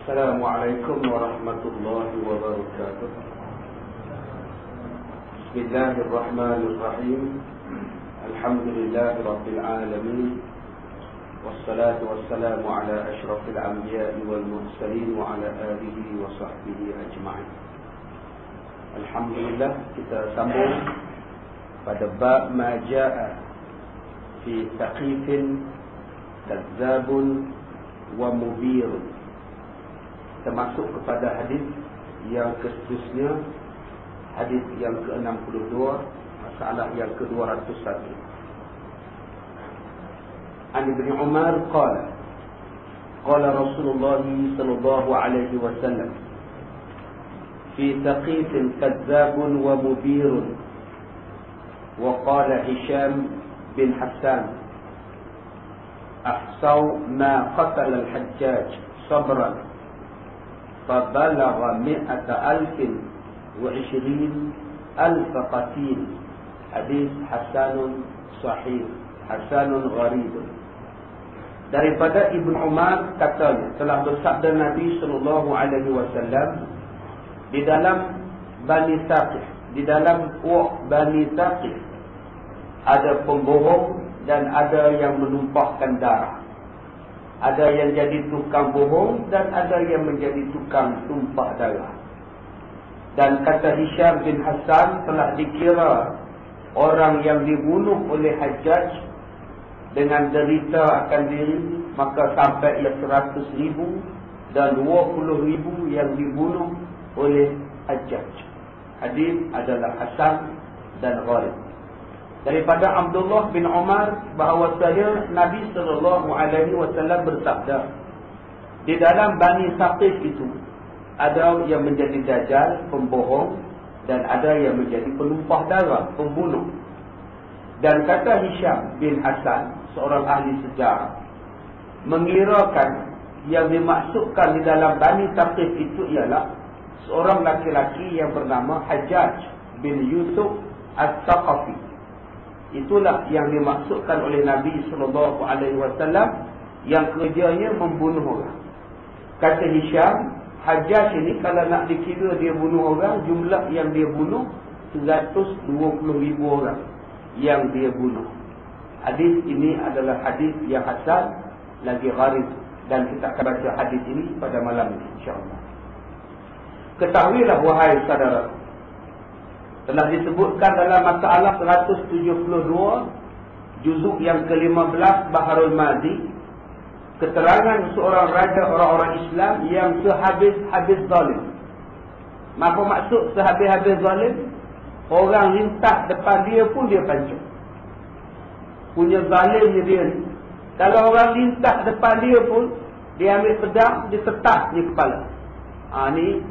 Assalamualaikum warahmatullahi wabarakatuh. Bismillahirrahmanirrahim. Alhamdulillahi rabbil alamin. Wassalatu wassalamu ala ashrafil anbiya'i wal mursalin wa ala alihi wa sahbihi ajma'in. Alhamdulillah, kita sambung pada bab ma jaa fi taqifin kadzabun wa mubirun. Kita masuk kepada hadis yang seterusnya, hadis yang ke-62, masalah yang ke-201. An Ibn Umar qala Rasulullah sallallahu alaihi wasallam fi taqifin kadzabun wa mubirun. Wa qala Hisham bin Hassan ahsaw ma qatala al-Hajjaj sabran فبلغ 120,000 قتيل. Hadis hasanun sahih, hasanun gharib. Daripada Ibn Umar katanya, telah bersabda Nabi sallallahu alaihi wasallam, di dalam Bani Thaqif, di dalam Bani Thaqif ada pembohong dan ada yang menumpahkan darah. Ada yang jadi tukang bohong dan ada yang menjadi tukang tumpah darah. Dan kata Hisham bin Hassan, telah dikira orang yang dibunuh oleh Hajjaj dengan derita akan diri, maka sampai 100,000 dan 20,000 yang dibunuh oleh Hajjaj. Hadis adalah hasan dan gharib. Daripada Abdullah bin Umar bahawasanya Nabi SAW bersabda, di dalam Bani Thaqif itu ada yang menjadi dajjal, pembohong, dan ada yang menjadi penumpah darah, pembunuh. Dan kata Hisham bin Hassan, seorang ahli sejarah, mengirakan yang dimaksudkan di dalam Bani Thaqif itu ialah seorang laki-laki yang bernama Hajjaj bin Yusuf Al-Thaqafi. Itulah yang dimaksudkan oleh Nabi SAW yang kerjanya membunuh orang. Kata Hisham, Hajjaj ini kalau nak dikira dia bunuh orang, jumlah yang dia bunuh 120,000 orang yang dia bunuh. Hadis ini adalah hadis yang hasan lagi gharib, dan kita akan baca hadis ini pada malam ini insya-Allah. Ketahuilah wahai saudara, telah disebutkan dalam masalah 172 juzuk yang ke-15 Baharul Mazi, keterangan seorang raja orang-orang Islam yang sehabis-habis zalim. Apa maksud sehabis-habis zalim? Orang lintas depan dia pun dia pancung. Punya zalimnya dia ni. Kalau orang lintas depan dia pun, dia ambil pedang, dia tetas di kepala. Ni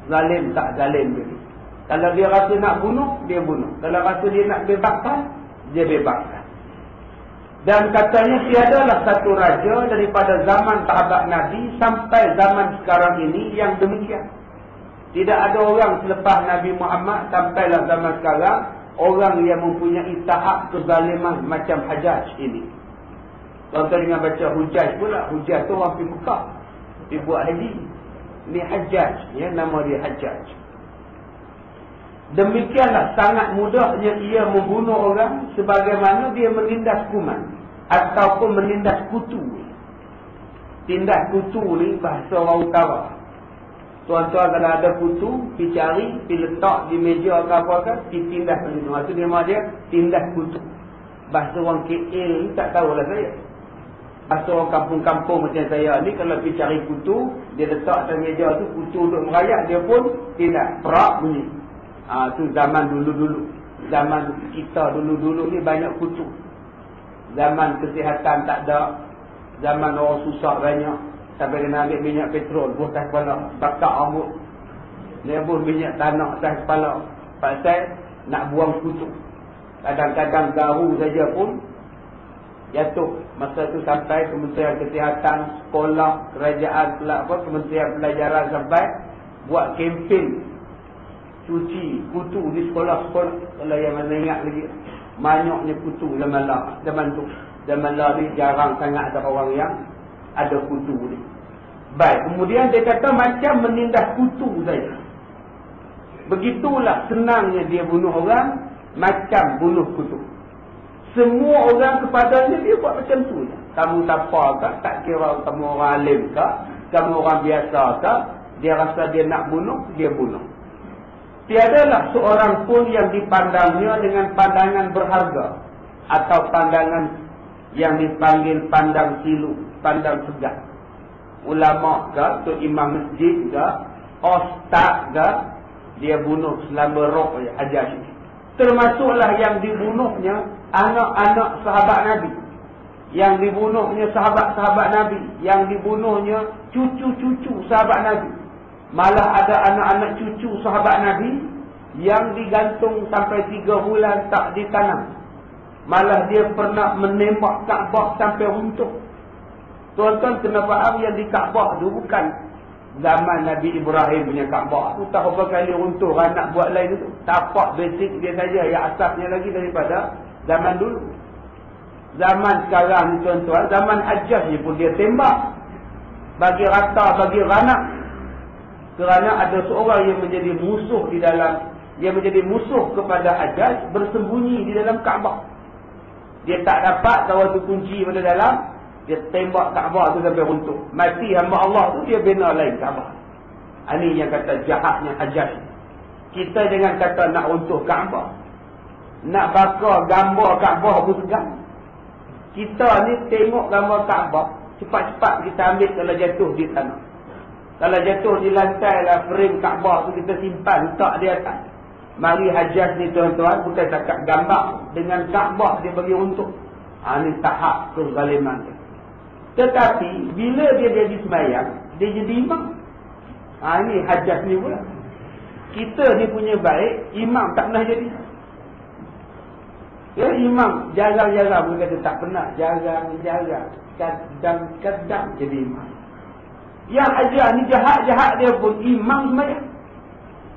zalim tak zalim dia ni. Kalau dia rasa nak bunuh, dia bunuh. Kalau rasa dia nak bebaskan, dia bebaskan. Dan katanya tiadalah satu raja daripada zaman sahabat Nabi sampai zaman sekarang ini yang demikian. Tidak ada orang selepas Nabi Muhammad sampailah zaman sekarang orang yang mempunyai tahap kezaliman macam Hajjaj ini. Tuan-tuan dengan baca Hujjaj pula. Hujjaj tu orang pergi Mekah, dia buat haji. Ni Hajjaj, ya, nama dia Hajjaj. Demikianlah sangat mudahnya ia membunuh orang sebagaimana dia menindas kuman ataupun menindas kutu. Tindas kutu ni bahasa orang utara. Tuan-tuan kalau ada kutu, pergi cari, pergi letak di meja ke apa-apa, ditindas macam tu. Maksud dia tindas kutu. Bahasa orang KL ni tak tahulah saya. Bahasa orang kampung-kampung macam saya ni, kalau pergi cari kutu, dia letak atas meja tu, kutu duduk merayap, dia pun tindas, perak bunyi. Tu zaman dulu-dulu. Zaman kita dulu-dulu ni banyak kutu. Zaman kesihatan tak ada. Zaman orang susah banyak. Sampai kena ambil minyak petrol, buh atas kepala, bakar rambut. Nebus minyak tanah atas kepala. Pasal nak buang kutu. Kadang-kadang garu saja pun jatuh. Masa tu sampai Kementerian Kesihatan, sekolah, kerajaan, Kementerian Pelajaran sampai buat kempen cuci kutu di sekolah-sekolah. Kalau yang mana ingat lagi, banyaknya kutu zaman tu. Zaman lah ni jarang sangat ada orang yang ada kutu ni. Baik, kemudian dia kata macam menindas kutu saja. Begitulah senangnya dia bunuh orang, macam bunuh kutu. Semua orang kepadanya dia buat macam tu. Kamu siapa ke? Tak kira kamu orang alim ke? Kamu orang biasa ke? Dia rasa dia nak bunuh, dia bunuh. Tiadalah seorang pun yang dipandangnya dengan pandangan berharga atau pandangan yang dipanggil pandang silu, pandang segar. Ulama ke, tu imam masjid ke, ustaz ke, dia bunuh selama roh Hajjaj. Termasuklah yang dibunuhnya anak-anak sahabat Nabi, yang dibunuhnya sahabat-sahabat Nabi, yang dibunuhnya cucu-cucu sahabat Nabi. Malah ada anak-anak cucu sahabat Nabi yang digantung sampai 3 bulan tak ditanam. Malah dia pernah menembak Kaabah sampai runtuh. Tuan-tuan kena faham yang di Kaabah tu bukan zaman Nabi Ibrahim punya Kaabah. Tu tahu berapa kali runtuh nak buat lain tu. Tapak basic dia saja yang asasnya lagi daripada zaman dulu. Zaman sekarang ni tuan-tuan, zaman Hajjaj ni pun dia tembak. Bagi rata, bagi ranak. Kerana ada seorang yang menjadi musuh di dalam, yang menjadi musuh kepada Hajjaj bersembunyi di dalam Kaabah. Dia tak dapat tahu tu kunci pada dalam, dia tembak Kaabah tu sampai runtuh. Mati hamba Allah tu, dia bina lain Kaabah. Ini yang kata jahatnya Hajjaj. Kita jangan kata nak runtuh Kaabah, nak bakar gambar Kaabah pun segan. Kita ni tengok gambar Kaabah, cepat-cepat kita ambil kalau jatuh di tanah. Kalau jatuh di lantai lah frame Kaabah tu kita simpan, letak di atas. Mari Hajjaj ni tuan-tuan, bukan cakap gambar, dengan Kaabah dia bagi runtuh. Ini tahap kezaliman dia. Tetapi bila dia jadi sembahyang, dia jadi imam. Ini Hajjaj ni pula. Kita ni punya baik, imam tak pernah jadi. Ya, imam jarang-jarang pun kata tak pernah, jarang-jarang, kadang-kadang jadi imam. Yang ajar ni jahat-jahat dia pun imam sembahyang.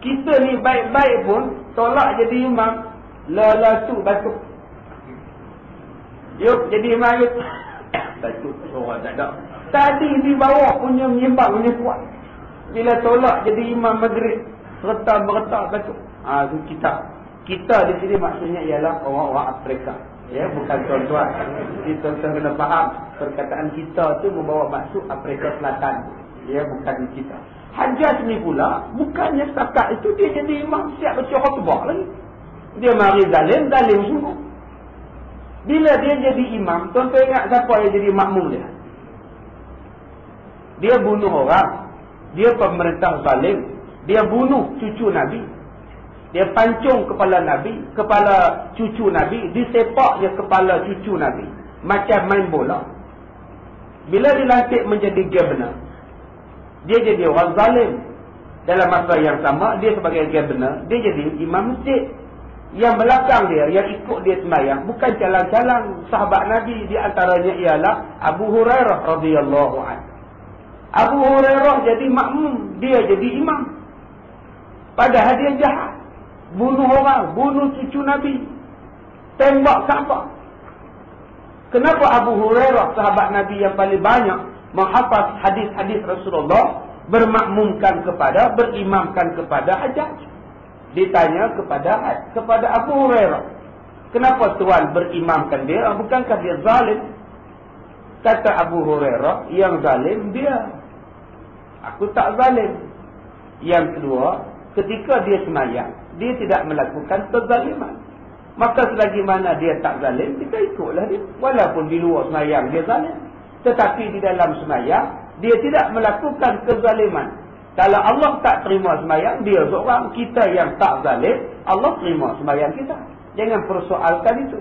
Kita ni baik-baik pun tolak jadi imam, lalasu batuk. Yuk jadi imam yuk. Batuk suara tak ada. Tadi di bawah punya menyimbang punya kuat. Bila tolak jadi imam maghrib, serta-merta batuk. Itu kita di sini maksudnya ialah orang-orang Afrika. Ya, bukan tuan-tuan. Jadi tuan-tuan kena faham, perkataan kita tu membawa maksud Afrika Selatan. Ya, bukan kita. Hajjaj ni pula, bukannya setakat itu dia jadi imam siap baca khutbah lagi. Dia mari zalim sungguh. Bila dia jadi imam, tuan-tuan ingat siapa yang jadi makmum dia? Dia bunuh orang. Dia pemerintah zalim. Dia bunuh cucu Nabi. Dia pancung kepala Nabi, kepala cucu Nabi, disepaknya kepala cucu Nabi. Macam main bola. Bila dilantik menjadi governor, dia jadi orang zalim. Dalam masa yang sama, dia sebagai governor, dia jadi imam masjid. Yang belakang dia, yang ikut dia sembahyang, bukan calang-calang sahabat Nabi. Di antaranya ialah Abu Hurairah radhiyallahu anhu. Abu Hurairah jadi makmum, dia jadi imam. Padahal dia jahat. Bunuh orang, bunuh cucu Nabi, tembak Kaabah. Kenapa Abu Hurairah, sahabat Nabi yang paling banyak menghafaz hadis-hadis Rasulullah, berimamkan kepada Hajjaj? Ditanya kepada Abu Hurairah, kenapa tuan berimamkan dia? Bukankah dia zalim? Kata Abu Hurairah, yang zalim dia. Aku tak zalim. Yang kedua, ketika dia sembahyang, dia tidak melakukan kezaliman. Maka selagi mana dia tak zalim, kita ikutlah dia. Walaupun di luar sembahyang dia zalim, tetapi di dalam sembahyang dia tidak melakukan kezaliman. Kalau Allah tak terima sembahyang dia seorang, kita yang tak zalim, Allah terima sembahyang kita. Jangan persoalkan itu.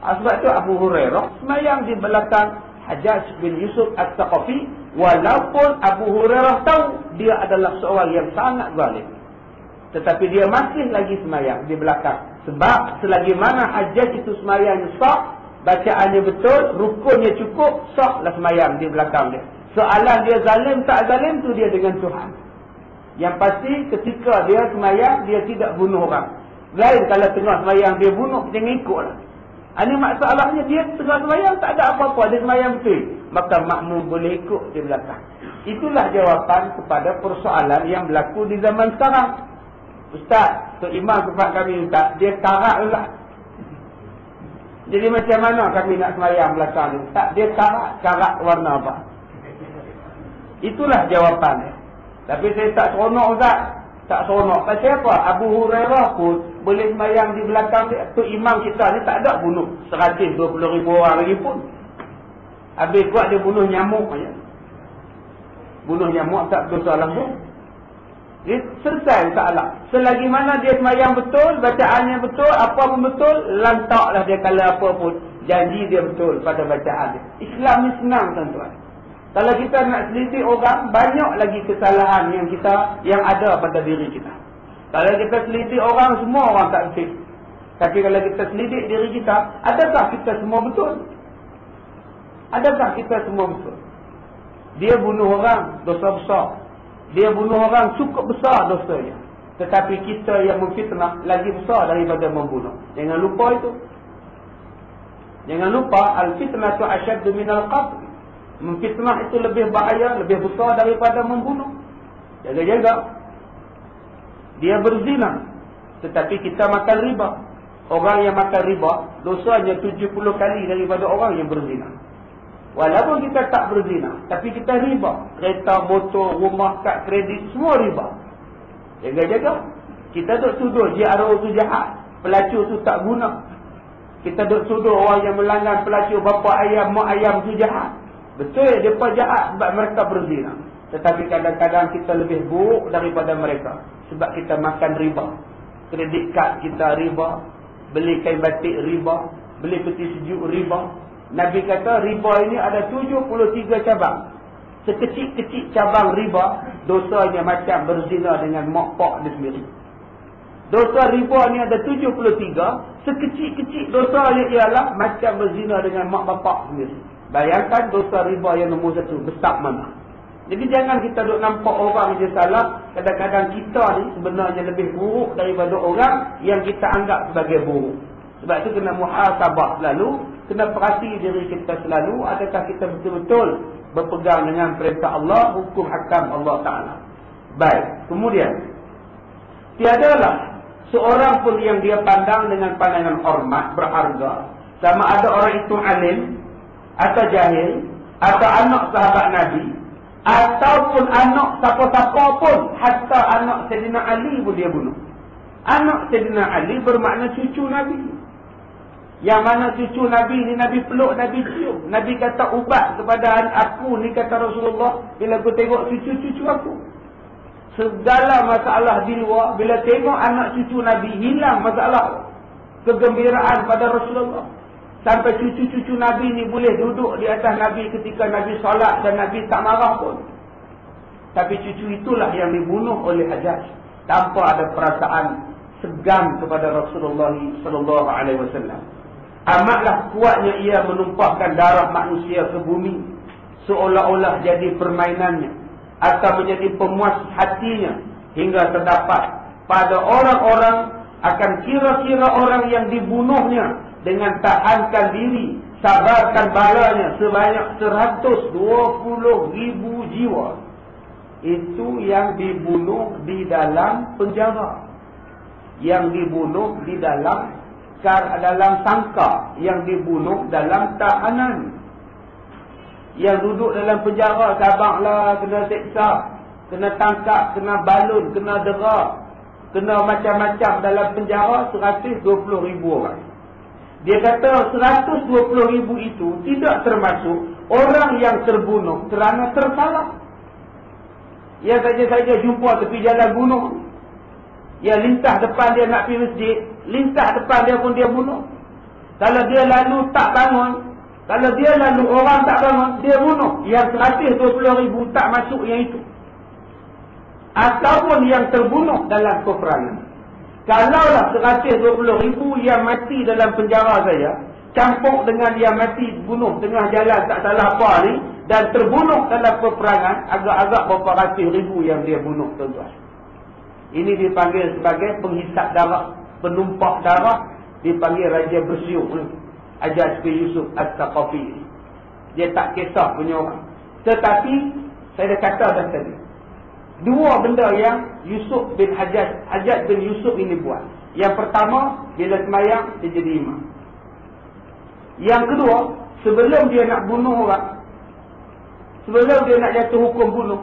Sebab itu Abu Hurairah sembahyang di belakang Hajjaj bin Yusuf As-Saqafi, walaupun Abu Hurairah tahu dia adalah seorang yang sangat zalim. Tetapi dia masih lagi sembahyang di belakang. Sebab selagi mana Hajjaj itu sembahyang sah, bacaannya betul, rukunnya cukup, sahlah sembahyang di belakang dia. Soalan dia zalim tak zalim tu dia dengan Tuhan. Yang pasti ketika dia sembahyang, dia tidak bunuh orang. Lain kalau tengah sembahyang dia bunuh, jangan ikutlah. Ini masalahnya, dia tengah sembahyang tak ada apa-apa, dia sembahyang betul. Maka makmum boleh ikut di belakang. Itulah jawapan kepada persoalan yang berlaku di zaman sekarang. Ustaz, Tok Imam tempat kami Ustaz, dia karat lah. Jadi macam mana kami nak sembahyang belakang ni? Ustaz, dia karat warna apa? Itulah jawapan. Tapi saya tak seronok Ustaz. Tak seronok. Pasal apa? Abu Hurairah pun boleh sembahyang di belakang dia. Tok Imam kita ni tak ada bunuh 120,000 orang lagi pun. Habis kuat dia bunuh nyamuk saja. Bunuh nyamuk tak dosa langsung. Dia selesai masalah. Selagi mana dia sembahyang betul, bacaannya betul, apa pun betul, lantaklah dia kalau apa pun. Janji dia betul pada bacaan dia. Islam ni senang tuan-tuan. Kalau kita nak selidik orang, banyak lagi kesalahan yang ada pada diri kita. Kalau kita selidik orang, semua orang tak betul. Tapi kalau kita selidik diri kita, adakah kita semua betul? Adakah kita semua betul? Dia bunuh orang, dosa besar. Dia bunuh orang, cukup besar dosanya. Tetapi kita yang memfitnah lagi besar daripada membunuh. Jangan lupa itu. Jangan lupa, al-fitnatu asyaddu minal qatl. Memfitnah itu lebih bahaya, lebih besar daripada membunuh. Jaga-jaga. Dia berzina, tetapi kita makan riba. Orang yang makan riba, dosanya 70 kali daripada orang yang berzina. Walaupun kita tak berzina, tapi kita riba. Kereta, motor, rumah, kad kredit, semua riba. Jaga-jaga. Kita duk tuduh JRO tu jahat, pelacur tu tak guna. Kita duk tuduh orang yang melanggar pelacur, bapa ayam, mak ayam tu jahat. Betul, mereka jahat sebab mereka berzina. Tetapi kadang-kadang kita lebih buruk daripada mereka. Sebab kita makan riba. Kredit kad kita riba. Beli kain batik riba. Beli peti sejuk riba. Nabi kata riba ini ada 73 cabang. Sekecil-kecil cabang riba, dosanya macam berzina dengan mak pak dia sendiri. Dosa riba ni ada 73. Sekecil-kecil dosanya ialah macam berzina dengan mak bapak sendiri. Bayangkan dosa riba yang nombor 1 besar mana. Jadi jangan kita duk nampak orang je salah. Kadang-kadang kita ni sebenarnya lebih buruk daripada orang yang kita anggap sebagai buruk. Sebab itu kena muhasabah selalu. Kena perhati diri kita selalu. Adakah kita betul-betul berpegang dengan perintah Allah, hukum hakam Allah Ta'ala. Baik. Kemudian, tiadalah seorang pun yang dia pandang dengan pandangan hormat, berharga. Sama ada orang itu alim, atau jahil, atau anak sahabat Nabi, ataupun anak siapa-siapa pun. Hatta anak Sayyidina Ali pun dia bunuh. Anak Sayyidina Ali bermakna cucu Nabi. Yang mana cucu Nabi ni Nabi peluk, Nabi cium. Nabi kata ubat kepada aku ni, kata Rasulullah, bila aku tengok cucu-cucu aku. Segala masalah di luar, bila tengok anak cucu Nabi, hilang masalah. Kegembiraan pada Rasulullah. Sampai cucu-cucu Nabi ni boleh duduk di atas Nabi ketika Nabi solat dan Nabi tak marah pun. Tapi cucu itulah yang dibunuh oleh Hajjaj tanpa ada perasaan segan kepada Rasulullah SAW. Amatlah kuatnya ia menumpahkan darah manusia ke bumi, seolah-olah jadi permainannya atau menjadi pemuas hatinya, hingga terdapat pada orang-orang akan kira-kira orang yang dibunuhnya dengan tahankan diri, sabarkan balanya sebanyak 120,000 jiwa. Itu yang dibunuh di dalam penjara, yang dibunuh di dalam sangka, yang dibunuh dalam tahanan, yang duduk dalam penjara, sabarlah, kena seksa, kena tangkap, kena balun, kena dera, kena macam-macam dalam penjara. 120,000 orang. Dia kata 120,000 itu tidak termasuk orang yang terbunuh kerana tersalah. Ya saja-saja jumpa tepi jalan bunuh. Ya lintah depan dia nak pergi masjid, lintah depan dia pun dia bunuh. Kalau dia lalu tak bangun, kalau dia lalu orang tak bangun, dia bunuh. Yang 120,000 tak masuk yang itu. Ataupun yang terbunuh dalam peperangan. Kalaulah 120,000 yang mati dalam penjara saya, campur dengan yang mati bunuh tengah jalan tak salah apa ni, dan terbunuh dalam peperangan, agak-agak berapa ratus ribu yang dia bunuh, tuan-tuan. Ini dipanggil sebagai penghisap darah, penumpak darah, dipanggil Raja Bersiuk, Hajjaj bin Yusuf Al-Thaqafi. Dia tak kisah punya orang. Tetapi Saya dah kata dah tadi. Dua benda yang Yusuf bin Hajjaj bin Yusuf ini buat. Yang pertama, bila semayang, dia jadi imam. Yang kedua, sebelum dia nak bunuh orang, sebelum dia nak jatuh hukum bunuh,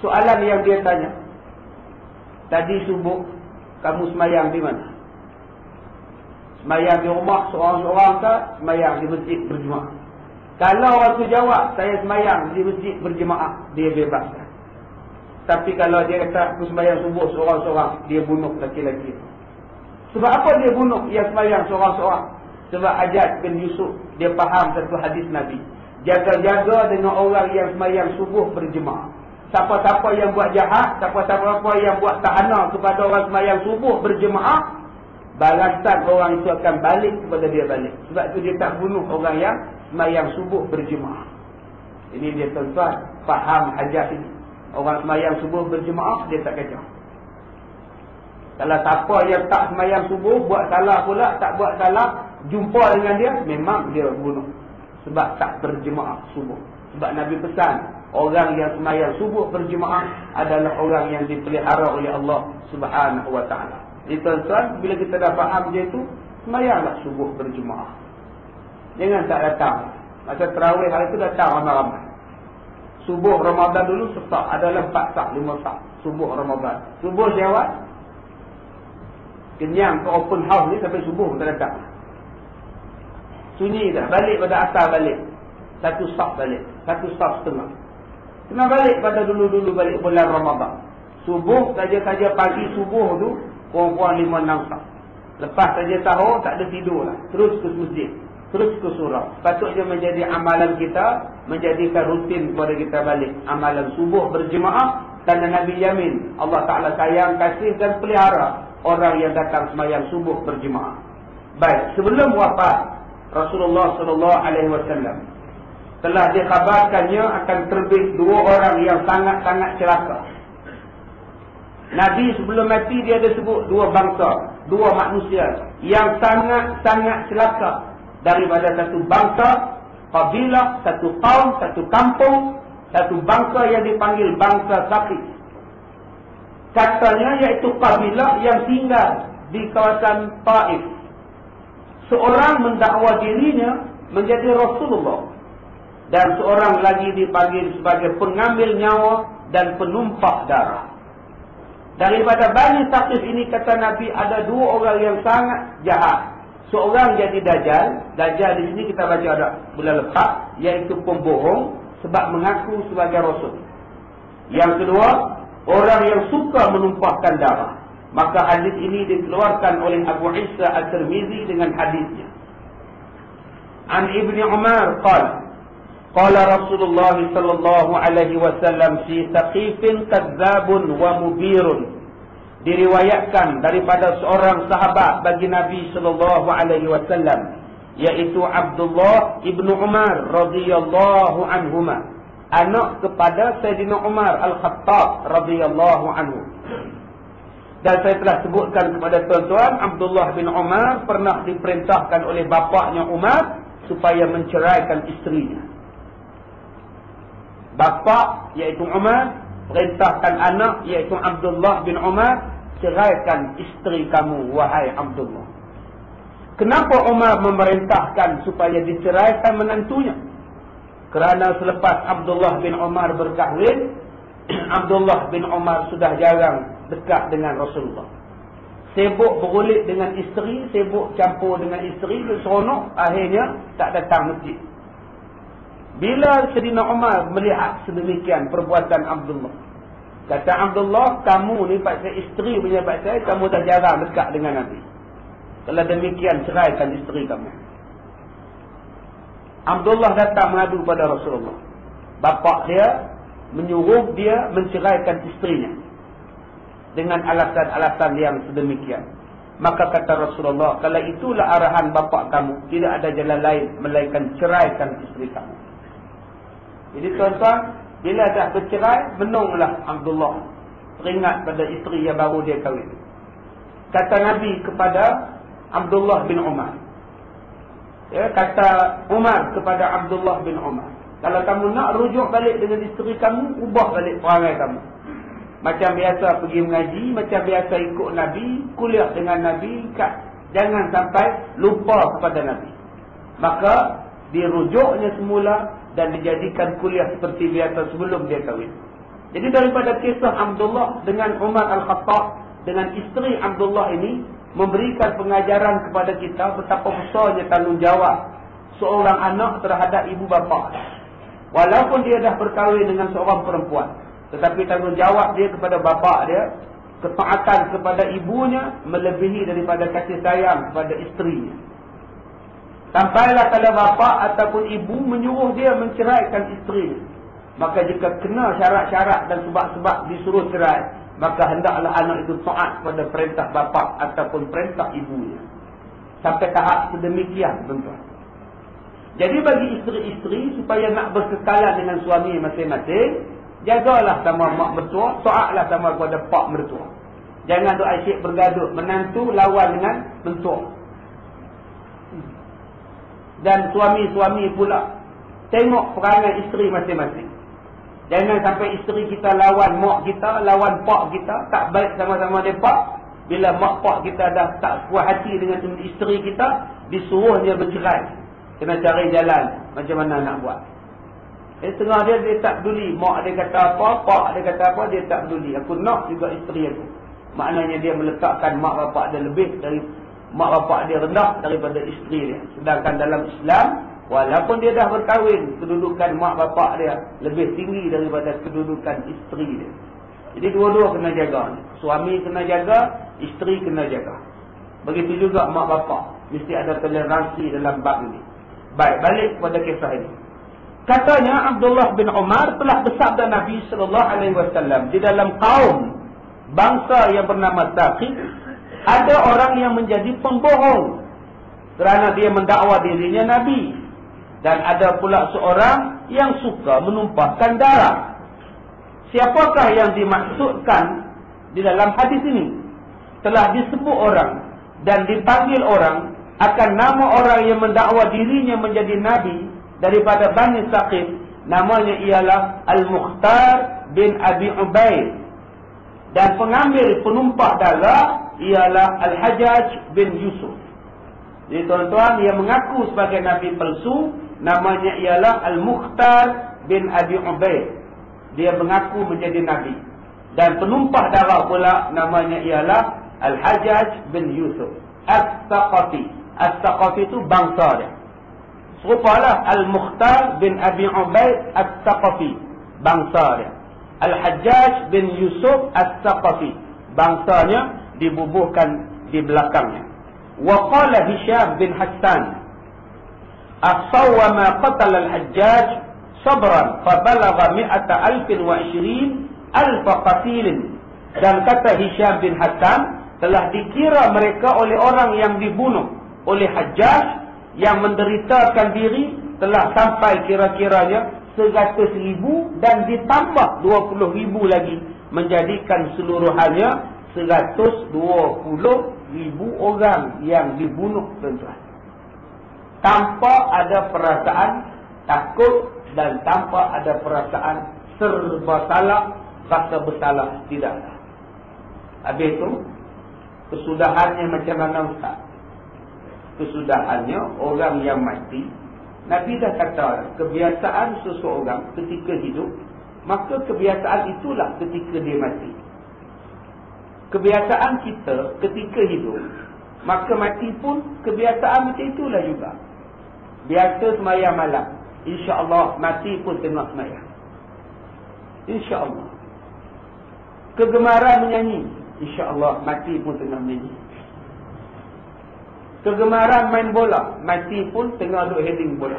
soalan yang dia tanya, tadi subuh, kamu semayang di mana? Semayang di rumah seorang-seorang ke? Semayang di masjid berjemaah? Kalau orang tu jawab, saya semayang di masjid berjemaah, dia bebaskan. Tapi kalau dia kata, aku semayang subuh seorang-seorang, dia bunuh laki-laki. Sebab apa dia bunuh yang semayang seorang-seorang? Sebab Hajjaj bin Yusuf, dia faham satu hadis Nabi. Jaga-jaga dengan orang yang semayang subuh berjemaah. Siapa-siapa yang buat jahat, siapa-siapa yang buat tahanan kepada orang semayang subuh berjemaah, balasan orang itu akan balik kepada dia balik. Sebab itu dia tak bunuh orang yang semayang subuh berjemaah. Ini dia tuan-tuan, faham Hajjaj ini. Orang semayang subuh berjemaah, dia tak kacau. Kalau siapa yang tak semayang subuh, buat salah pula, tak buat salah, jumpa dengan dia, memang dia bunuh. Sebab tak berjemaah subuh. Sebab Nabi pesan, orang yang semayang subuh berjemaah adalah orang yang dipelihara oleh Allah Subhanahu wa ta'ala. Jadi tuan-tuan, bila kita dah faham dia itu, semayanglah subuh berjemaah. Jangan tak datang. Masa terawih hari itu datang ramai-ramai. Subuh Ramadan dulu sesak, adalah 4 sak, 5 sak. Subuh Ramadan. Subuh syawal, kenyang ke open house ni sampai subuh kita datang. Sunyi dah, balik pada asal balik. 1 sak balik, 1 sak setengah. Kena balik pada dulu-dulu balik bulan Ramadan. Subuh saja-saja pagi subuh tu, kurang-kurang 5-6 sak. Lepas saja sahur, tak ada tidur lah. Terus ke masjid, terus ke surau. Patutnya menjadi amalan kita, menjadikan rutin kepada kita balik. Amalan subuh berjemaah, dan Nabi yamin Allah Ta'ala sayang, kasih dan pelihara orang yang datang semayang subuh berjemaah. Baik, sebelum wafat Rasulullah SAW telah dikhabarkannya akan terbit 2 orang yang sangat-sangat celaka. Nabi sebelum mati dia ada sebut 2 bangsa, 2 manusia yang sangat-sangat celaka daripada satu bangsa, kabilah, satu kaum, satu kampung, satu bangsa yang dipanggil bangsa Saqif. Katanya iaitu kabilah yang tinggal di kawasan Taif. Seorang mendakwa dirinya menjadi Rasulullah, dan seorang lagi dipanggil sebagai pengambil nyawa dan penumpah darah. Daripada Bani Saqif ini, kata Nabi, ada 2 orang yang sangat jahat. Seorang jadi Dajjal. Dajjal di sini kita baca ada bulan lepas, iaitu pembohong sebab mengaku sebagai Rasul. Yang kedua, orang yang suka menumpahkan darah. Maka hadis ini dikeluarkan oleh Abu Isa At-Tirmizi dengan hadisnya. An Ibni Umar qala Rasulullah sallallahu alaihi wasallam fi Saqifin kadzabun wa mubirun. Diriwayatkan daripada seorang sahabat bagi Nabi sallallahu alaihi wasallam, yaitu Abdullah ibnu Umar radhiyallahu anhuma, anak kepada Sayyidina Umar Al-Khattab radhiyallahu anhu. Dan saya telah sebutkan kepada tuan-tuan, Abdullah bin Umar pernah diperintahkan oleh bapaknya Umar supaya menceraikan isterinya. Bapa iaitu Umar perintahkan anak iaitu Abdullah bin Umar, ceraikan isteri kamu wahai Abdullah. Kenapa Umar memerintahkan supaya diceraikan menantunya? Kerana selepas Abdullah bin Umar berkahwin, Abdullah bin Umar sudah jarang dekat dengan Rasulullah. Sibuk berulit dengan isteri, sibuk campur dengan isteri, seronok, akhirnya tak datang masjid. Bila Sayyidina Umar melihat sedemikian perbuatan Abdullah, kata Abdullah, kamu ni pasal isteri punya pasal, kamu dah jarang dekat dengan Nabi. Kalau demikian, ceraikan isteri kamu. Abdullah datang mengadu pada Rasulullah. Bapa dia menyuruh dia menceraikan isterinya dengan alasan-alasan yang sedemikian. Maka kata Rasulullah, kalau itulah arahan bapa kamu, tidak ada jalan lain melainkan ceraikan isteri kamu. Jadi tuan-tuan, bila dah bercerai, menunglah Abdullah, teringat pada isteri yang baru dia kahwin. Kata Nabi kepada Abdullah bin Umar, kata Umar kepada Abdullah bin Umar, Kalau kamu nak rujuk balik dengan isteri kamu, ubah balik perangai kamu. Macam biasa pergi mengaji, macam biasa ikut Nabi, kuliah dengan Nabi, jangan sampai lupa kepada Nabi. Maka dirujuknya semula dan dijadikan kuliah seperti biasa sebelum dia kahwin. Jadi daripada kisah Abdullah dengan Umar Al-Khattab, dengan isteri Abdullah ini, memberikan pengajaran kepada kita betapa besarnya tanggungjawab seorang anak terhadap ibu bapa. Walaupun dia dah berkahwin dengan seorang perempuan, tetapi tanggungjawab dia kepada bapa dia, ketaatan kepada ibunya melebihi daripada kasih sayang kepada isterinya. Sampailah kalau bapa ataupun ibu menyuruh dia menceraikan isterinya, maka jika kena syarat-syarat dan sebab-sebab disuruh cerai, maka hendaklah anak itu taat pada perintah bapa ataupun perintah ibunya. Sampai tahap sedemikian, tuan-tuan. Jadi bagi isteri-isteri supaya nak berkekalan dengan suami masing-masing, jagalah sama mak mertua, taatlah sama kepada pak mertua. Jangan duk asyik bergaduh, menantu lawan dengan mentua. Dan suami-suami pula tengok perangai isteri masing-masing. Jangan sampai isteri kita lawan mak kita, lawan pak kita, tak baik sama-sama mereka. Bila mak pak kita dah tak puas hati dengan isteri kita, disuruh dia bercerai. Kena cari jalan macam mana nak buat. Setengah dia tak peduli. Mak dia kata apa, pak dia kata apa, dia tak peduli. Aku nak juga isteri aku. Maknanya dia meletakkan mak bapak dia lebih dari mak bapak dia rendah daripada isteri dia. Sedangkan dalam Islam, walaupun dia dah berkahwin, kedudukan mak bapak dia lebih tinggi daripada kedudukan isteri dia. Jadi dua-dua kena jaga. Suami kena jaga, isteri kena jaga. Begitu juga mak bapak. Mesti ada toleransi dalam bab ini. Baik, balik kepada kisah ini. Katanya Abdullah bin Umar telah bersabda Nabi SAW di dalam kaum bangsa yang bernama Thaqif, ada orang yang menjadi pembohong kerana dia mendakwa dirinya Nabi. Dan ada pula seorang yang suka menumpahkan darah. Siapakah yang dimaksudkan di dalam hadis ini? Telah disebut orang dan dipanggil orang akan nama orang yang mendakwa dirinya menjadi Nabi daripada Bani Thaqif. Namanya ialah Al-Mukhtar bin Abi Ubaid. Dan pengambil penumpah darah ialah Al-Hajjaj bin Yusuf. Jadi tuan-tuan, yang mengaku sebagai Nabi palsu, namanya ialah Al-Mukhtar bin Abi Ubaid. Dia mengaku menjadi Nabi. Dan penumpah darah pula namanya ialah Al-Hajjaj bin Yusuf As-Saqafi. As-Saqafi itu bangsa dia. Serupalah Al-Mukhtar bin Abi Ubaid As-Saqafi, bangsa dia. Al-Hajjaj bin Yusuf As-Saqafi, bangsanya dibubuhkan di belakangnya. Wa qala Hisham bin Hassan, as-sawma qatala al-Hajjaj sabran fa balagha 120,000 qatilin. Dan kata Hisham bin Hassan, telah dikira mereka oleh orang yang dibunuh oleh Hajjaj yang menderitakan diri telah sampai kira-kiranya 100,000 dan ditambah 20,000 lagi, menjadikan seluruhannya 120,000 orang yang dibunuh, tuan-tuan. Tanpa ada perasaan takut dan tanpa ada perasaan serba salah, rasa bersalah tidak ada. Habis itu kesudahannya macam mana, Ustaz? Kesudahannya orang yang mati, Nabi dah kata kebiasaan seseorang ketika hidup, maka kebiasaan itulah ketika dia mati. Kebiasaan kita ketika hidup, maka mati pun kebiasaan macam itulah juga. Biasa semayang malam, insya-Allah mati pun tengah semayang. Insya-Allah. Kegemaran menyanyi, insya-Allah mati pun tengah menyanyi. Kegemaran main bola, mati pun tengah duk heading bola.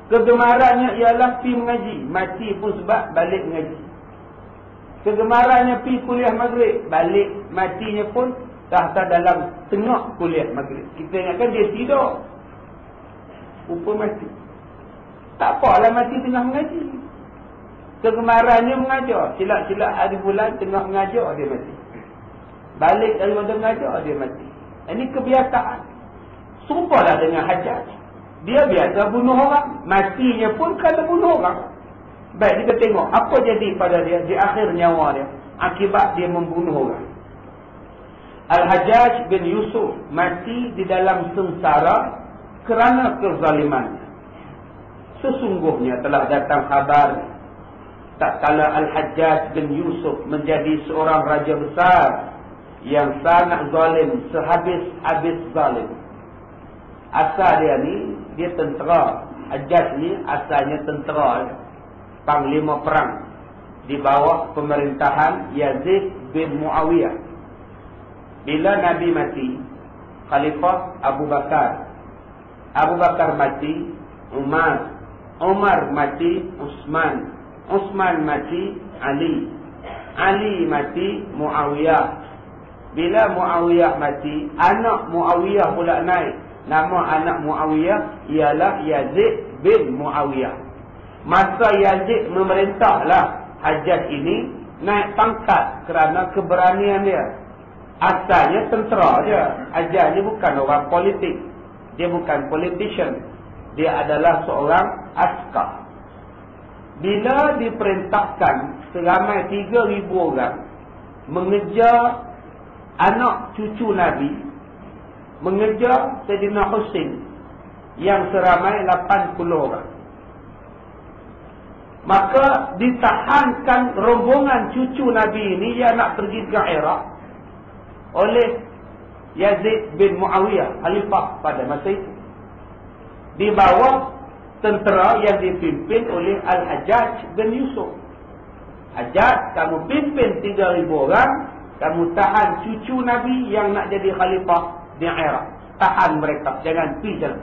Kegemarannya ialah pergi mengaji, mati pun sebab balik mengaji. Kegemarannya pergi kuliah maghrib, balik matinya pun dah dalam tengah kuliah maghrib. Kita ingatkan dia tidur, rupa mati. Tak apalah mati tengah mengaji. Kegemarannya mengajar, silap-silap hari bulan tengah mengajar dia mati. Balik daripada mengajar dia mati. Ini kebiasaan. Serupalah dengan Hajjaj. Dia biasa bunuh orang. Matinya pun kerana bunuh orang. Baik, kita tengok apa jadi pada dia di akhir nyawa dia. Akibat dia membunuh orang. Al-Hajjaj bin Yusuf mati di dalam sengsara kerana kezalimannya. Sesungguhnya telah datang kabar tak kala Al-Hajjaj bin Yusuf menjadi seorang raja besar yang sangat zalim, sehabis-habis zalim. Asal dia ni, dia tentera. Hajjaj ni asalnya tentera, panglima perang di bawah pemerintahan Yazid bin Muawiyah. Bila Nabi mati, Khalifah Abu Bakar. Abu Bakar mati, Umar mati, Utsman mati, Ali mati, Muawiyah. Bila Muawiyah mati, anak Muawiyah pula naik. Nama anak Muawiyah ialah Yazid bin Muawiyah. Masa Yazid memerintahlah, Hajjaj ini naik pangkat kerana keberanian dia. Asalnya tentera je. Hajjaj ni bukan orang politik. Dia bukan politician. Dia adalah seorang askar. Bila diperintahkan seramai 3,000 orang mengejar anak cucu Nabi, mengejar Sayyidina Husain yang seramai 80 orang, maka ditahankan rombongan cucu Nabi ini yang nak pergi ke Iraq oleh Yazid bin Muawiyah, khalifah pada masa itu, di bawah tentera yang dipimpin oleh Al-Hajjaj bin Yusuf. Hajjaj, kamu pimpin 3,000 orang, kamu tahan cucu Nabi yang nak jadi khalifah di Iraq. Tahan mereka, jangan pergi jalan.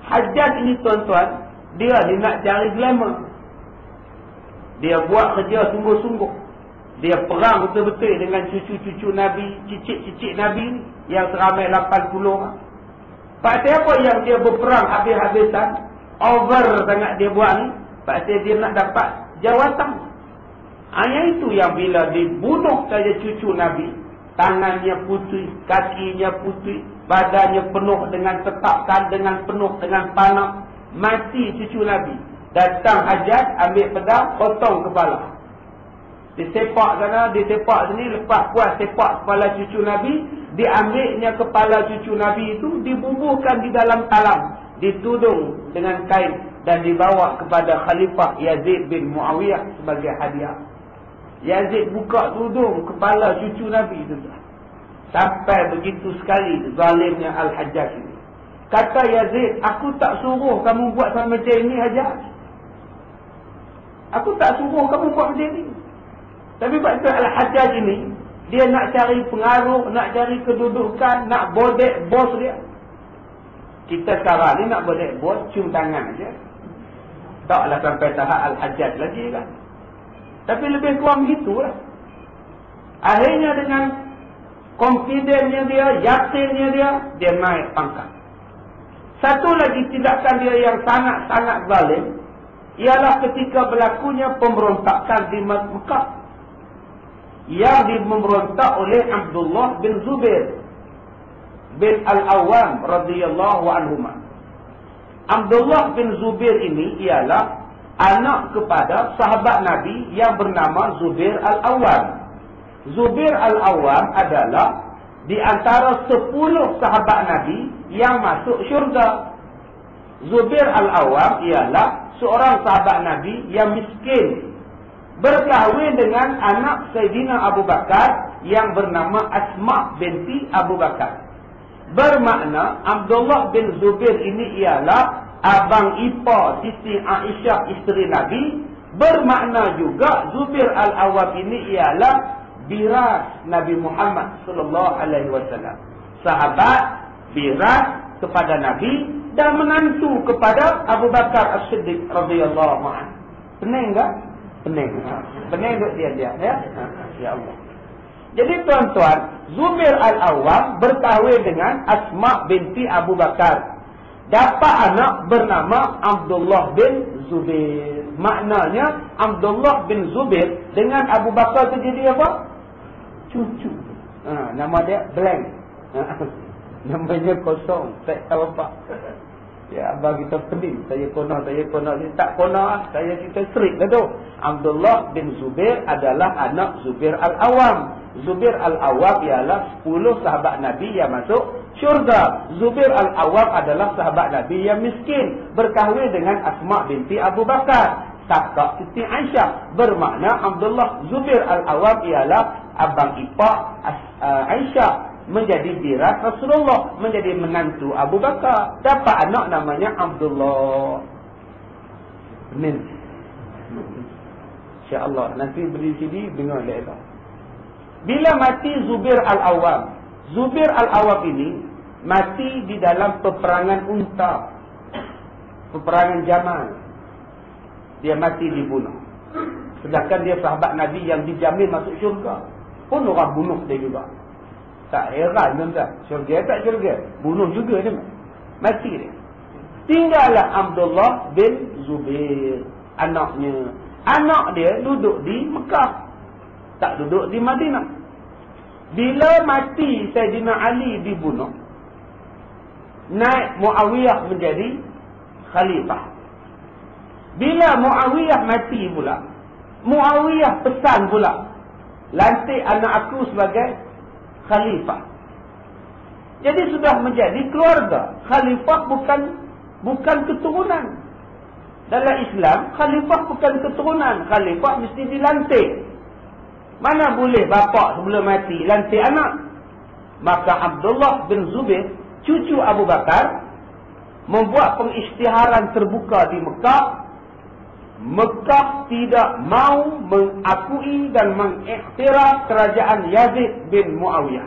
Hajjaj ini tuan-tuan, dia nak cari glamour. Dia buat kerja sungguh-sungguh. Dia perang betul-betul dengan cucu-cucu Nabi, cicit-cicit Nabi ni, yang seramai 80 orang. Pasal apa yang dia berperang habis-habisan, over sangat dia buat ni? Pasal dia nak dapat jawatan. Hanya itu yang bila dibunuh saja cucu Nabi, tangannya putih, kakinya putih, badannya penuh dengan tetakan, dengan penuh dengan panah, mati cucu Nabi. Datang Hajjaj, ambil pedang, potong kepala. Disepak sana, disepak sini, lepas puas sepak kepala cucu Nabi, diambilnya kepala cucu Nabi itu, dibubuhkan di dalam talam, ditudung dengan kain, dan dibawa kepada Khalifah Yazid bin Muawiyah sebagai hadiah. Yazid buka tudung kepala cucu Nabi itu. Sampai begitu sekali zalimnya Al-Hajjaj ini. Kata Yazid, aku tak suruh kamu buat macam ini, Hajjaj. Aku tak suruh kamu buat macam ni. Tapi waktu Al-Hajjaj ini, dia nak cari pengaruh, nak cari kedudukan, nak bodek bos dia. Kita sekarang ni nak bodek bos, cium tangan aja. Taklah sampai tahap Al-Hajjaj lagi kan. Tapi lebih kurang begitulah. Akhirnya dengan confidence-nya dia, yakinnya dia naik pangkat. Satu lagi tindakan dia yang sangat-sangat zalim, ialah ketika berlakunya pemberontakan di Mekah yang dimemberontak oleh Abdullah bin Zubair bin Al-Awwam radhiyallahu anhuma. Abdullah bin Zubair ini ialah anak kepada sahabat Nabi yang bernama Zubair Al-Awwam. Zubair Al-Awwam adalah di antara 10 sahabat Nabi yang masuk syurga. Zubair Al-Awwam ialah seorang sahabat Nabi yang miskin, berkahwin dengan anak Sayyidina Abu Bakar yang bernama Asma binti Abu Bakar. Bermakna Abdullah bin Zubair ini ialah abang ipar Siti Aisyah isteri Nabi. Bermakna juga Zubair Al-Awwam ini ialah biras Nabi Muhammad sallallahu alaihi wasallam. Sahabat biras kepada Nabi dan menantu kepada Abu Bakar As-Siddiq radhiyallahu anhu. Pening tak? Pening. Pening duk dia ya. Ya Allah. Jadi tuan-tuan, Zubair Al-Awwam berkahwin dengan Asma binti Abu Bakar. Dapat anak bernama Abdullah bin Zubair. Maknanya Abdullah bin Zubair dengan Abu Bakar tu jadi apa? Cucu. Nama dia blank. Namanya kosong, tak tahu apa. Ya, abang kita pening. Saya kono. Tak kono, saya kita serik dah tu. Abdullah bin Zubair adalah anak Zubair Al-Awwam. Zubair Al-Awwam ialah 10 sahabat Nabi yang masuk syurga. Zubair Al-Awwam adalah sahabat Nabi yang miskin, berkahwin dengan Asma binti Abu Bakar, kakak Siti Aisyah. Bermakna Abdullah Zubair Al-Awwam ialah abang ipar Aisyah, menjadi jiran Rasulullah, menjadi menantu Abu Bakar. Dapat anak namanya Abdullah. Benar. InsyaAllah nanti beri sini dengar elok. Bila mati Zubair Al-Awwam, Zubair Al-Awwam ini mati di dalam peperangan unta, peperangan Jamal. Dia mati dibunuh. Sedangkan dia sahabat Nabi yang dijamin masuk syurga, pun orang bunuh dia juga. Tak heran tuan-tuan. Syurga tak syurga, bunuh juga dia. Mati dia. Tinggallah Abdullah bin Zubair, anaknya. Anak dia duduk di Mekah, tak duduk di Madinah. Bila mati Sayyidina Ali dibunuh, naik Muawiyah menjadi khalifah. Bila Muawiyah mati pula, Muawiyah pesan pula, lantik anak aku sebagai khalifah. Jadi sudah menjadi keluarga. Khalifah bukan keturunan. Dalam Islam, khalifah bukan keturunan. Khalifah mesti dilantik. Mana boleh bapa sebelum mati lantik anak? Maka Abdullah bin Zubair, cucu Abu Bakar, membuat pengisytiharan terbuka di Mekah. Mekah tidak mau mengakui dan mengiktiraf kerajaan Yazid bin Muawiyah.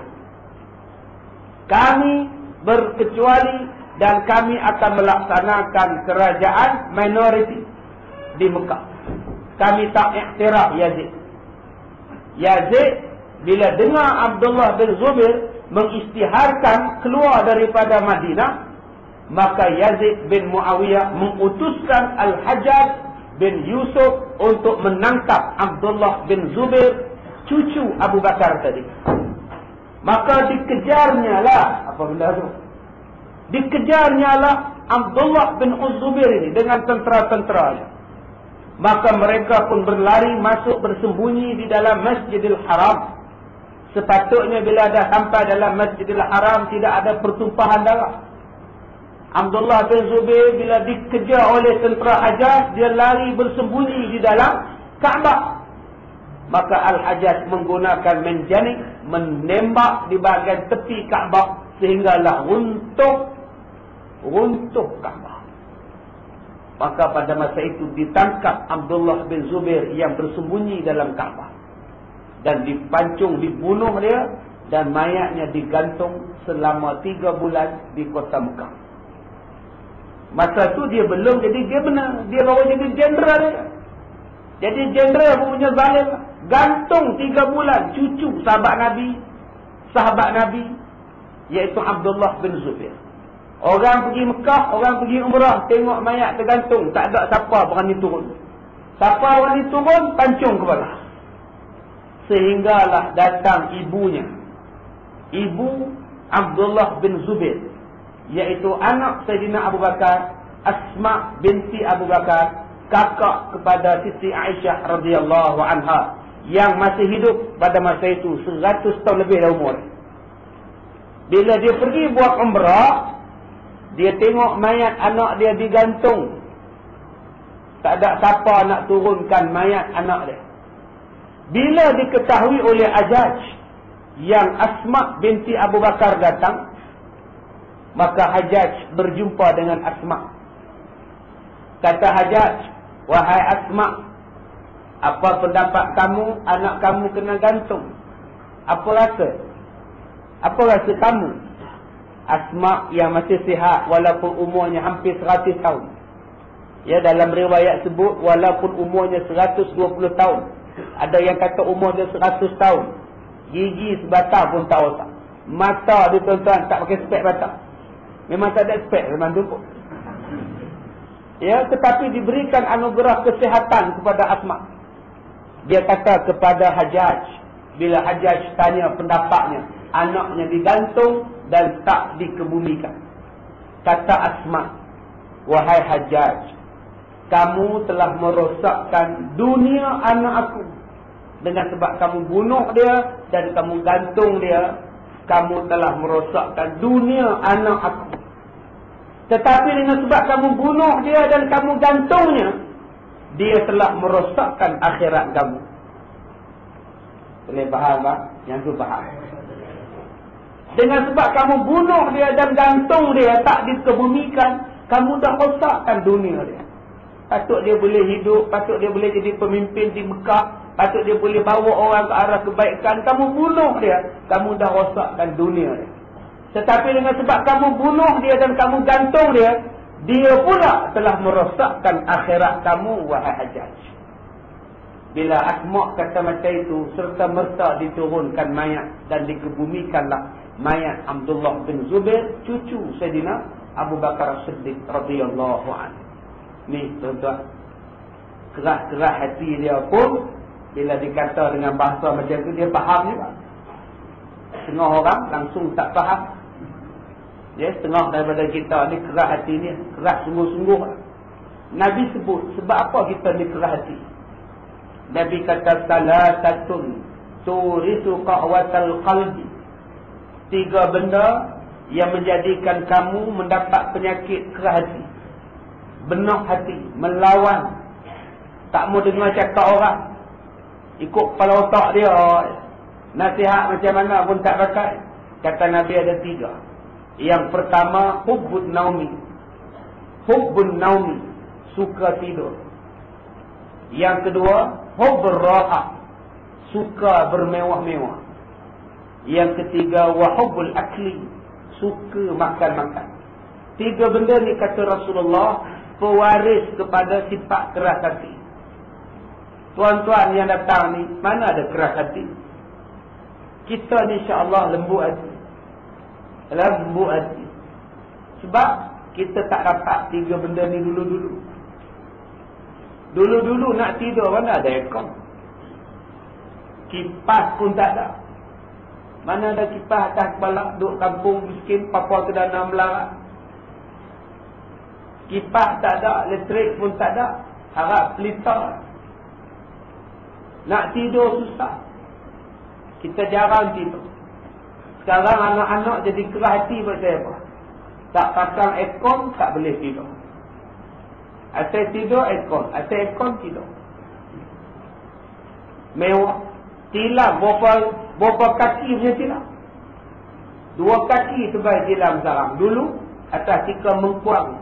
Kami berkecuali dan kami akan melaksanakan kerajaan minoriti di Mekah. Kami tak iktiraf Yazid. Yazid bila dengar Abdullah bin Zubair mengisytiharkan keluar daripada Madinah, maka Yazid bin Muawiyah mengutuskan Al-Hajjaj bin Yusuf untuk menangkap Abdullah bin Zubair, cucu Abu Bakar tadi. Maka dikejarnya lah, apa benda tu? Dikejarnya lah Abdullah bin Zubair ini dengan tentera-tenteranya. Maka mereka pun berlari masuk bersembunyi di dalam Masjidil Haram. Sepatutnya bila dah sampai dalam Masjidil Haram tidak ada pertumpahan darah. Abdullah bin Zubair bila dikejar oleh tentera Hajjaj, dia lari bersembunyi di dalam Kaabah. Maka Al-Hajjaj menggunakan menjanik, menembak di bahagian tepi Kaabah sehinggalah runtuh Kaabah. Maka pada masa itu ditangkap Abdullah bin Zubair yang bersembunyi dalam Kaabah dan dipancung, dibunuh dia, dan mayatnya digantung selama 3 bulan di kota Mekah. Masa tu dia belum jadi governor, dia baru jadi jenderal dia. Jadi jenderal punya zalim, gantung 3 bulan cucu sahabat Nabi iaitu Abdullah bin Zubair. Orang pergi Mekah, orang pergi umrah, tengok mayat tergantung, tak ada siapa berani turun. Siapa berani turun, pancung kepala. Sehinggalah datang ibunya, ibu Abdullah bin Zubair, iaitu anak Sayyidina Abu Bakar, Asma binti Abu Bakar, kakak kepada Siti Aisyah radhiyallahu anha, yang masih hidup pada masa itu 100 tahun lebih dah umur. Bila dia pergi buat umrah, dia tengok mayat anak dia digantung. Tak ada siapa nak turunkan mayat anak dia. Bila diketahui oleh Hajjaj yang Asma binti Abu Bakar datang, maka Hajjaj berjumpa dengan Asma. Kata Hajjaj, wahai Asma, apa pendapat kamu anak kamu kena gantung? Apa rasa? Apa rasa kamu? Asma yang masih sihat walaupun umurnya hampir 100 tahun. Ya, dalam riwayat sebut walaupun umurnya 120 tahun. Ada yang kata umur dia 100 tahun. Gigi sebatang pun tak rosak. Mata dia tuan-tuan tak pakai spek batang. Memang tak ada spek memang tu. Ya, tetapi diberikan anugerah kesihatan kepada Asma. Dia kata kepada Hajjaj, bila Hajjaj tanya pendapatnya, anaknya digantung dan tak dikebumikan. Kata Asma, wahai Hajjaj, kamu telah merosakkan dunia anak aku. Dengan sebab kamu bunuh dia dan kamu gantung dia, kamu telah merosakkan dunia anak aku. Tetapi dengan sebab kamu bunuh dia dan kamu gantungnya, dia telah merosakkan akhirat kamu. Boleh faham tak? Yang tu faham. Dengan sebab kamu bunuh dia dan gantung dia, tak dikebumikan, kamu dah rosakkan dunia dia. Patut dia boleh hidup, patut dia boleh jadi pemimpin di Mekah, patut dia boleh bawa orang ke arah kebaikan. Kamu bunuh dia, kamu dah rosakkan dunia dia. Tetapi dengan sebab kamu bunuh dia dan kamu gantung dia, dia pula telah merosakkan akhirat kamu, wahai Hajjaj. Bila Asma' kata macam itu, serta merta diturunkan mayat dan dikebumikanlah mayat Abdullah bin Zubair, cucu Sayyidina Abu Bakar Siddiq radhiyallahu anhu. Ni tuan-tuan, keras-keras hati dia pun bila dikata dengan bahasa macam tu, dia faham juga. Setengah orang langsung tak faham. Ya, setengah daripada kita ni keras hati ni, keras sungguh-sungguh. Nabi sebut, sebab apa kita ni keras hati? Nabi kata, salatatun turisu qa'watal qalbi. 3 benda yang menjadikan kamu mendapat penyakit keras hati, benak hati, melawan, tak mau dengar cakap orang, ikut kepala otak dia, nasihat macam mana pun tak pakai. Kata Nabi ada 3. Yang pertama, hubbun naumi. Hubbun naumi, suka tidur. Yang kedua, hubbur raha, suka bermewah-mewah. Yang ketiga, wa hubbul akli, suka makan-makan. 3 benda ni kata Rasulullah pewaris kepada sifat keras hati. Tuan-tuan yang datang ni, mana ada keras hati? Kita ni insya-Allah lembut hati. Lembut hati. Sebab kita tak dapat 3 benda ni dulu-dulu. Dulu-dulu nak tidur mana ada aircon. Kipas pun tak ada. Mana ada kipas atas kepala, duduk kampung miskin, Papua Kedana melarat. Kipas tak ada, elektrik pun tak ada, harap pelita. Nak tidur susah. Kita jarang tidur. Sekarang anak-anak jadi keras hati pasal apa? Tak pasang aircon, tak boleh tidur. Asal tidur aircon, asal aircon tidur. Mewah. Tilam berapa kaki punya tilam? 2 kaki sebaik tilam sekarang. Dulu atas tikar mengkuang,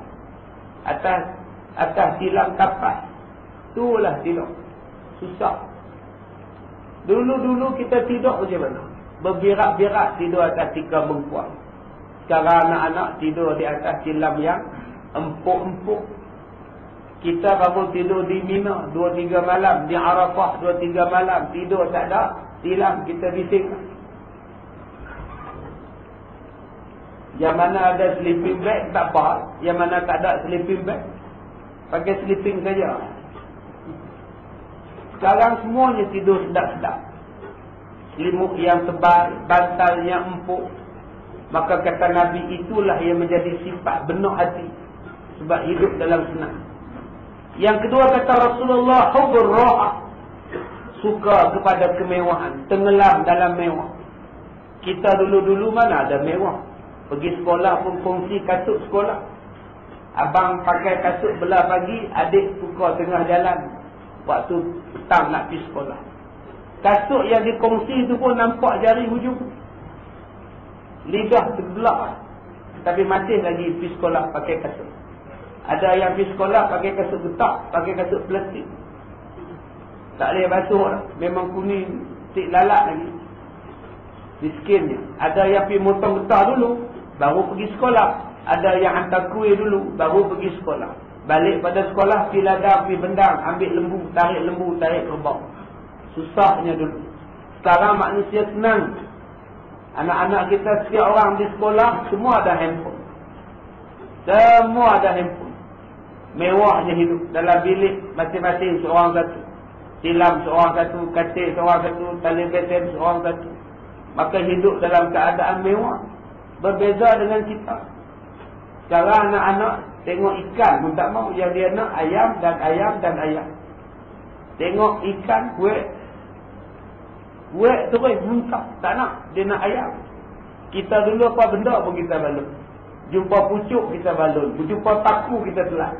atas tilam kapas, itulah tidur. Susah. Dulu-dulu kita tidur macam mana? Berbirak-birak tidur atas tikar mengkuang. Sekarang anak-anak tidur di atas tilam yang empuk-empuk. Kita bangun tidur di Mina 2-3 malam, di Arafah 2-3 malam, tidur tak ada tilam, kita bising. Yang mana ada sleeping bag tak apa, yang mana tak ada sleeping bag pakai sleeping saja. Sekarang semuanya tidur sedap-sedap. Selimut yang tebal, bantal yang empuk. Maka kata Nabi, itulah yang menjadi sifat benak hati. Sebab hidup dalam senang. Yang kedua kata Rasulullah, hubbur raha, suka kepada kemewahan, tenggelam dalam mewah. Kita dulu-dulu mana ada mewah. Pergi sekolah pun kongsi kasut sekolah. Abang pakai kasut belah pagi, adik tukar tengah jalan waktu petang nak pergi sekolah. Kasut yang dikongsi itu pun nampak jari hujung, lidah terbelah. Tapi masih lagi pergi sekolah pakai kasut. Ada yang pergi sekolah pakai kasut getah, pakai kasut plastik. Tak boleh basuh lah. Memang kuning, tik lalat lagi miskinnya. Ada yang pergi motong getah dulu, baru pergi sekolah. Ada yang hantar kuih dulu, baru pergi sekolah. Balik pada sekolah, pergi ladang, pergi bendang, ambil lembu, tarik kerbau. Susahnya dulu. Sekarang manusia senang. Anak-anak kita, setiap orang di sekolah, semua ada handphone. Semua ada handphone. Mewahnya hidup. Dalam bilik masing-masing seorang satu. Tilam seorang satu, katil seorang satu, tali beten seorang satu. Maka hidup dalam keadaan mewah. Berbeza dengan kita. Sekarang anak-anak Tengok ikan pun tak mau. Yang dia nak ayam dan ayam dan ayam. Tengok ikan, kuek. Kuek terus muntah. Tak nak. Dia nak ayam. Kita dulu apa benda pun kita balon. Jumpa pucuk kita balon. Jumpa paku kita telan.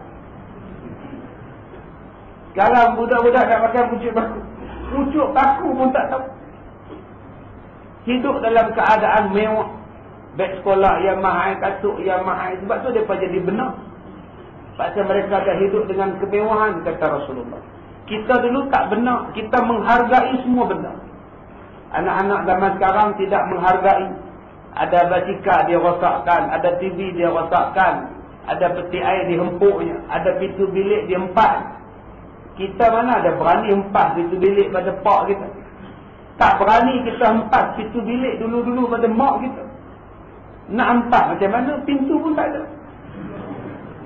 Sekarang budak-budak nak makan pucuk paku. Pucuk paku pun tak tahu. Hidup dalam keadaan mewah. Beg sekolah yang mahal, katuk yang mahal. Sebab tu mereka jadi benar. Pasal mereka dah hidup dengan kemewahan, kata Rasulullah. Kita dulu tak benar. Kita menghargai semua benda. Anak-anak zaman sekarang tidak menghargai. Ada basikal dia rosakkan. Ada TV dia rosakkan. Ada peti air dihempuknya. Ada pintu bilik dia empat. Kita mana ada berani empat pintu bilik pada pak kita. Tak berani kita empat pintu bilik dulu-dulu pada mak kita. Nak empat macam mana? Pintu pun tak ada.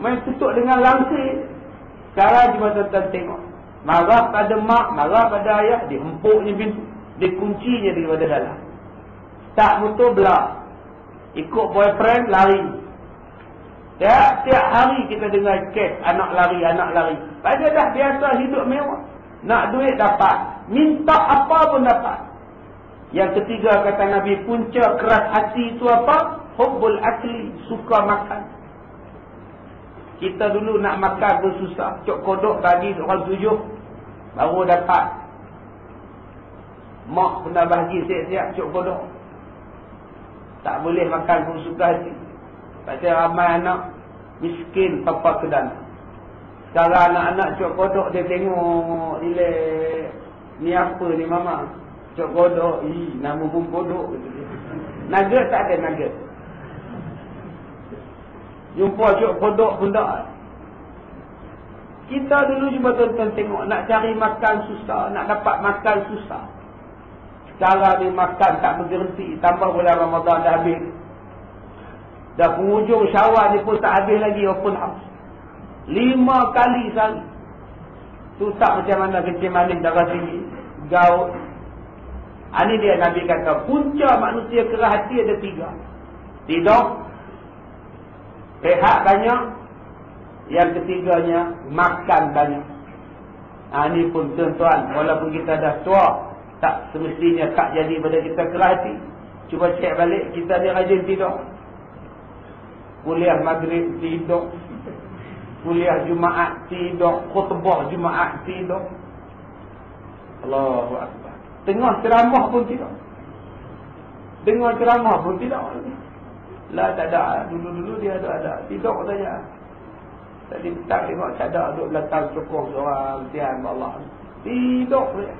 Main tutup dengan langsir. Sekarang cuma tuan-tuan tengok. Marah pada mak, marah pada ayah. Dia empuknya pintu. Dia kuncinya daripada dalam. Tak betul belah. Ikut boyfriend, lari. Tiap hari kita dengar kes. Anak lari. Padahal dah biasa hidup mewah. Nak duit dapat. Minta apa pun dapat. Yang ketiga kata Nabi, punca keras hati itu apa? Hubbul akli. Suka makan. Kita dulu nak makan pun susah. Cok kodok bagi orang 7 baru dapat. Mak pernah bagi siap-siap cok kodok. Tak boleh makan pun suka hati. Pasal ramai anak miskin papa kedana. Sekarang anak-anak cok kodok dia tengok ni apa ni mama? Cok kodok, nama pun kodok. Nugget tak ada nugget. Jumpa cok kodok pun tak. Kita dulu cuma tonton tengok. Nak cari makan susah. Nak dapat makan susah. Sekarang ni makan tak berhenti. Tambah bulan Ramadan dah habis. Dah penghujung Syawal ni pun tak habis lagi open house. 5 kali sehari. Tu tak macam mana kecil manis darah tinggi. Gaut. Ini dia Nabi kata. Punca manusia kerah hati ada 3. Tidur. Rehat banyak. Yang ketiganya, makan banyak. Ini pun tuan-tuan, walaupun kita dah tua, tak semestinya tak jadi pada kita kerah hati. Cuba cek balik, kita ni rajin tidur. Kuliah maghrib tidur. Kuliah Jumaat tidur. Khutbah Jumaat tidur. Allahu Akbar. Tengah ceramah pun tidur. Dengar ceramah pun tidur. Lah tak ada. Dulu-dulu dia ada. Tidur saja. Tadi petang tengok cadar duduk belakang sokong seorang. Tihan Allah. Tidur saja.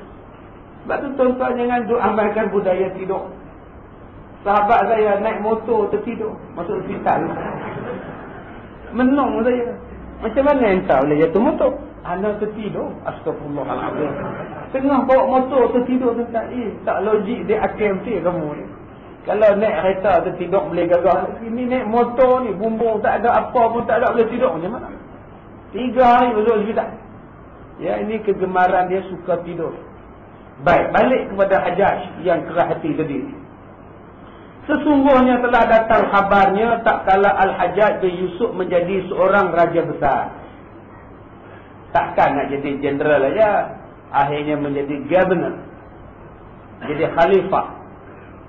Sebab tu tuan-tuan jangan duk amalkan budaya tidur. Sahabat saya naik motor tertidur. Masuk hospital. Menung saya. Macam mana entah boleh jatuh motor? Anak tertidur. Astagfirullahaladzim. Tengah bawa motor tertidur tentang tak logik dia AKMT kamu ni. Kalau naik kereta tertidur boleh gagah. Ini naik motor ni bumbung tak ada apa pun tak ada boleh tidur macam mana? 3 hari masuk hospital. Ya, ini kegemaran dia suka tidur. Baik, balik kepada Hajjaj yang kerah hati tadi. Sesungguhnya telah datang khabarnya tak kala Al-Hajjaj bin Yusuf menjadi seorang raja besar. Takkan nak jadi jeneral aja. Akhirnya menjadi governor. Jadi khalifah.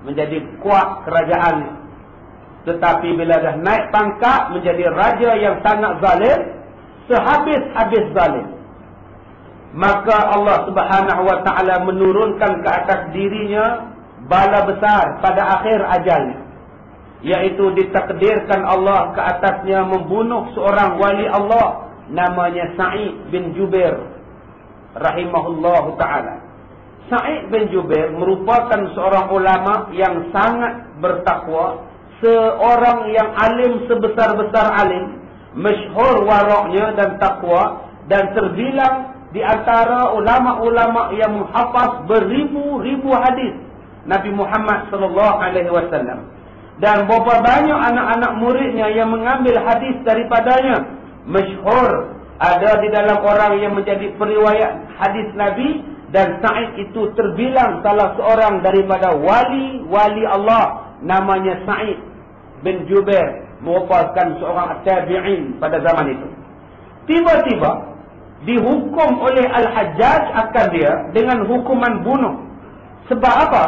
Menjadi kuat kerajaan. Tetapi bila dah naik pangkat menjadi raja yang sangat zalim, sehabis-habis zalim, maka Allah Subhanahu wa taala menurunkan ke atas dirinya bala besar pada akhir ajalnya, yaitu ditakdirkan Allah ke atasnya membunuh seorang wali Allah namanya Sa'id bin Jubair rahimahullahu taala. Sa'id bin Jubair merupakan seorang ulama yang sangat bertakwa, seorang yang alim sebesar-besar alim, masyhur waraknya dan takwa, dan terbilang di antara ulama-ulama yang menghafaz beribu-ribu hadis Nabi Muhammad sallallahu alaihi wasallam. Dan berapa banyak anak-anak muridnya yang mengambil hadis daripadanya. Masyhur ada di dalam orang yang menjadi periwayat hadis Nabi. Dan Sa'id itu terbilang salah seorang daripada wali-wali Allah. Namanya Sa'id bin Jubair merupakan seorang tabi'in pada zaman itu. Tiba-tiba dihukum oleh Al-Hajjaj akan dia dengan hukuman bunuh. Sebab apa?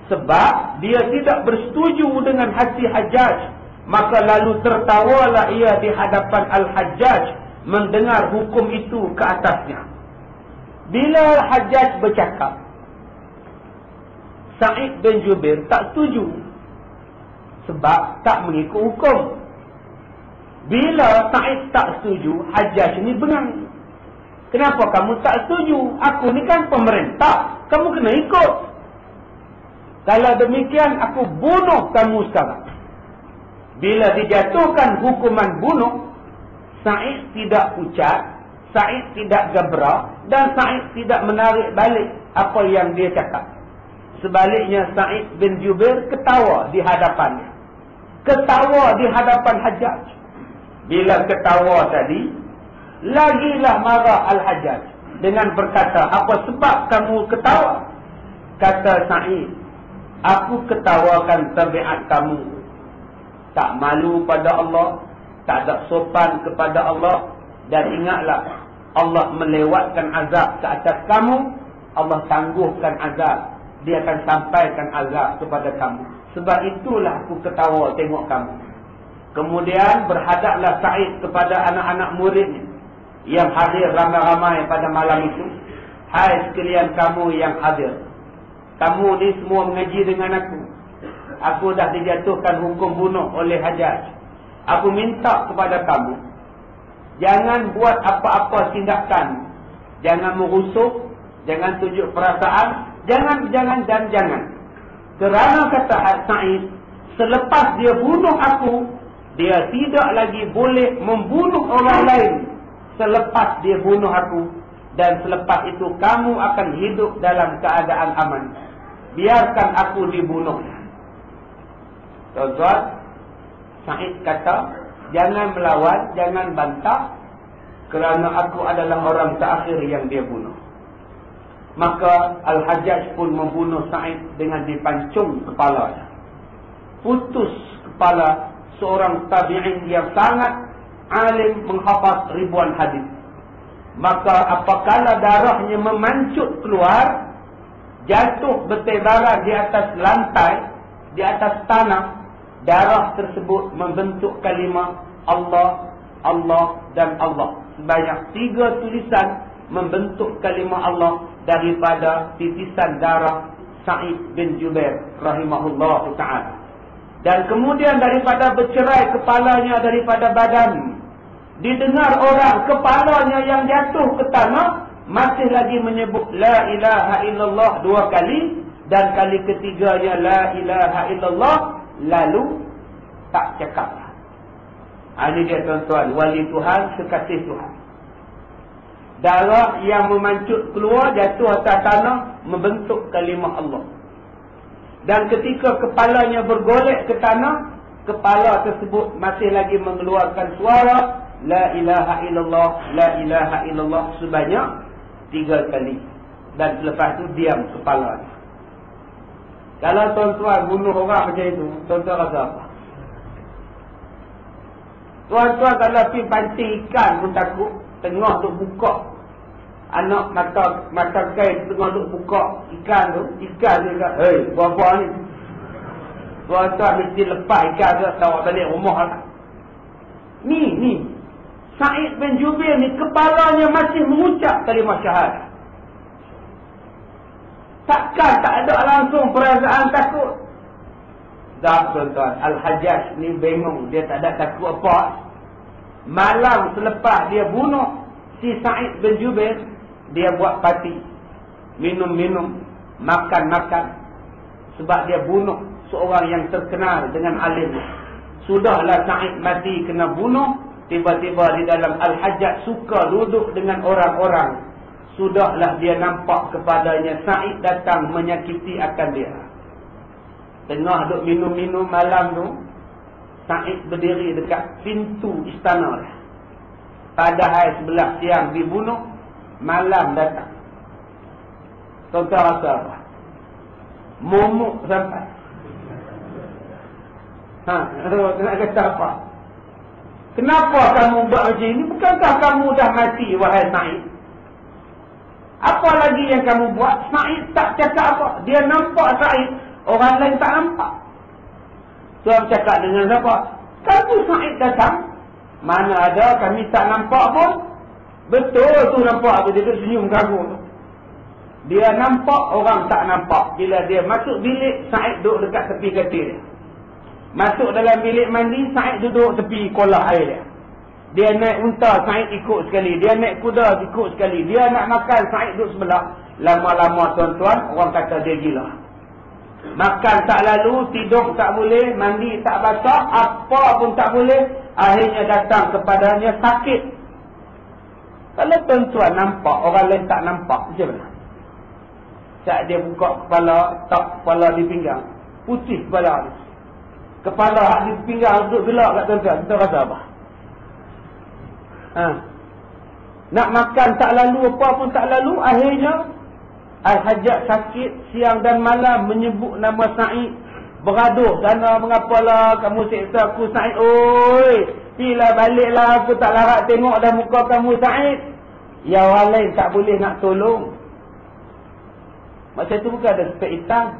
Sebab dia tidak bersetuju dengan hati Hajjaj. Maka lalu tertawalah ia di hadapan Al-Hajjaj mendengar hukum itu ke atasnya. Bila Al-Hajjaj bercakap, Sa'id bin Jubair tak setuju. Sebab tak mengikut hukum. Bila Sa'id tak setuju, Hajjaj ni bengang. Kenapa kamu tak setuju? Aku ni kan pemerintah. Kamu kena ikut. Kalau demikian, aku bunuh kamu sekarang. Bila dijatuhkan hukuman bunuh, Sa'id tidak pucat, Sa'id tidak gebrak, dan Sa'id tidak menarik balik apa yang dia cakap. Sebaliknya Sa'id bin Jubair ketawa di hadapannya. Ketawa di hadapan Hajjaj. Bila ketawa tadi, lagilah marah Al-Hajjaj dengan berkata, apa sebab kamu ketawa? Kata Sa'id, aku ketawakan tabiat kamu. Tak malu pada Allah, tak ada sopan kepada Allah. Dan ingatlah, Allah melewatkan azab ke atas kamu, Allah tangguhkan azab. Dia akan sampaikan azab kepada kamu. Sebab itulah aku ketawa tengok kamu. Kemudian berhadaplah Sa'id kepada anak-anak muridnya yang hadir ramai-ramai pada malam itu. Hai sekalian kamu yang hadir, kamu ni semua mengaji dengan aku. Aku dah dijatuhkan hukum bunuh oleh Hajjaj. Aku minta kepada kamu, jangan buat apa-apa tindakan. Jangan merusuh, jangan tunjuk perasaan, jangan. Kerana kata Sa'id, selepas dia bunuh aku, dia tidak lagi boleh membunuh orang lain selepas dia bunuh aku. Dan selepas itu kamu akan hidup dalam keadaan aman. Biarkan aku dibunuh. Tuan-tuan, Sa'id kata, jangan melawan, jangan bantah, kerana aku adalah orang terakhir yang dia bunuh. Maka Al-Hajjaj pun membunuh Sa'id dengan dipancung kepalanya. Putus kepala seorang tabi'in yang sangat alim, menghafaz ribuan hadis. Maka apabila darahnya memancut keluar, jatuh bertebaran di atas lantai, di atas tanah, darah tersebut membentuk kalimah Allah, Allah dan Allah. Sebanyak 3 tulisan membentuk kalimah Allah daripada titisan darah Sa'id bin Jubair rahimahullah ta'ala. Dan kemudian daripada bercerai kepalanya daripada badan, didengar orang kepalanya yang jatuh ke tanah masih lagi menyebut la ilaha illallah 2 kali, dan kali ketiganya la ilaha illallah, lalu tak cakap. Ini dia tuan-tuan, wali Tuhan, kekasih Tuhan. Darah yang memancut keluar, jatuh atas tanah, membentuk kalimah Allah. Dan ketika kepalanya bergolek ke tanah, kepala tersebut masih lagi mengeluarkan suara la ilaha illallah, la ilaha illallah sebanyak 3 kali. Dan selepas itu diam kepalanya. Kalau tuan-tuan bunuh orang macam itu, tuan-tuan rasa apa? Tuan-tuan kalau pergi pancing ikan pun takut, tengah duk buka anak mata kain, tengah duk buka ikan tu, ikan dia kata, hei, buat-buat ni. Tuan-tuan mesti lepas ikan tu, bawa balik rumah lah. Ni Sa'id bin Jubair ni kepalanya masih mengucap kalimah syahadah. Takkan tak ada langsung perasaan takut. Dah tuan-tuan, Al-Hajjaj ni bingung, dia tak ada takut apa. Malam selepas dia bunuh si Sa'id bin Jubair, dia buat parti, minum-minum, makan-makan. Sebab dia bunuh seorang yang terkenal dengan alim. Sudahlah Sa'id mati kena bunuh, tiba-tiba di dalam Al-Hajjaj suka duduk dengan orang-orang. Sudahlah dia nampak kepadanya Sa'id datang menyakiti akan dia. Tengah duk minum-minum malam tu, Sa'id berdiri dekat pintu istana. Padahal sebelah siang dibunuh, malam datang. Tuan-tuan rasa apa? Momok sampai. Nak kata apa? Kenapa kamu buat macam ini? Bukankah kamu dah mati, wahai Sa'id? Apa lagi yang kamu buat? Sa'id tak cakap apa. Dia nampak Sa'id, orang lain tak nampak. Tuan cakap dengan siapa? Kamu Sa'id datang. Mana ada, kami tak nampak pun. Betul tu nampak. Dia duduk senyum kamu. Dia nampak, orang tak nampak. Bila dia masuk bilik, Sa'id duduk dekat tepi katil dia. Masuk dalam bilik mandi, Sa'id duduk tepi kolah air dia. Dia naik unta, Sa'id ikut sekali. Dia naik kuda, ikut sekali. Dia nak makan, Sa'id duduk sebelah. Lama-lama tuan-tuan, orang kata dia gila. Makan tak lalu, tidur tak boleh, mandi tak basah, apa pun tak boleh. Akhirnya datang kepadanya sakit. Kalau tuan-tuan nampak, orang lain tak nampak, macam mana? Saat dia buka kepala, tak kepala di pinggang, putih kepala dia. Kepala di pinggang duduk gelap kat tuan-tuan. Kita rasa apa? Nak makan tak lalu, apa pun tak lalu. Akhirnya Al-Hajjaj sakit siang dan malam, menyebut nama Sa'id, beraduh sana, mengapalah kamu seksa aku Sa'id. Oi, pilah baliklah, aku tak larat tengok dah muka kamu Sa'id. Ya orang lain tak boleh nak tolong. Masa tu bukan ada spek hitam.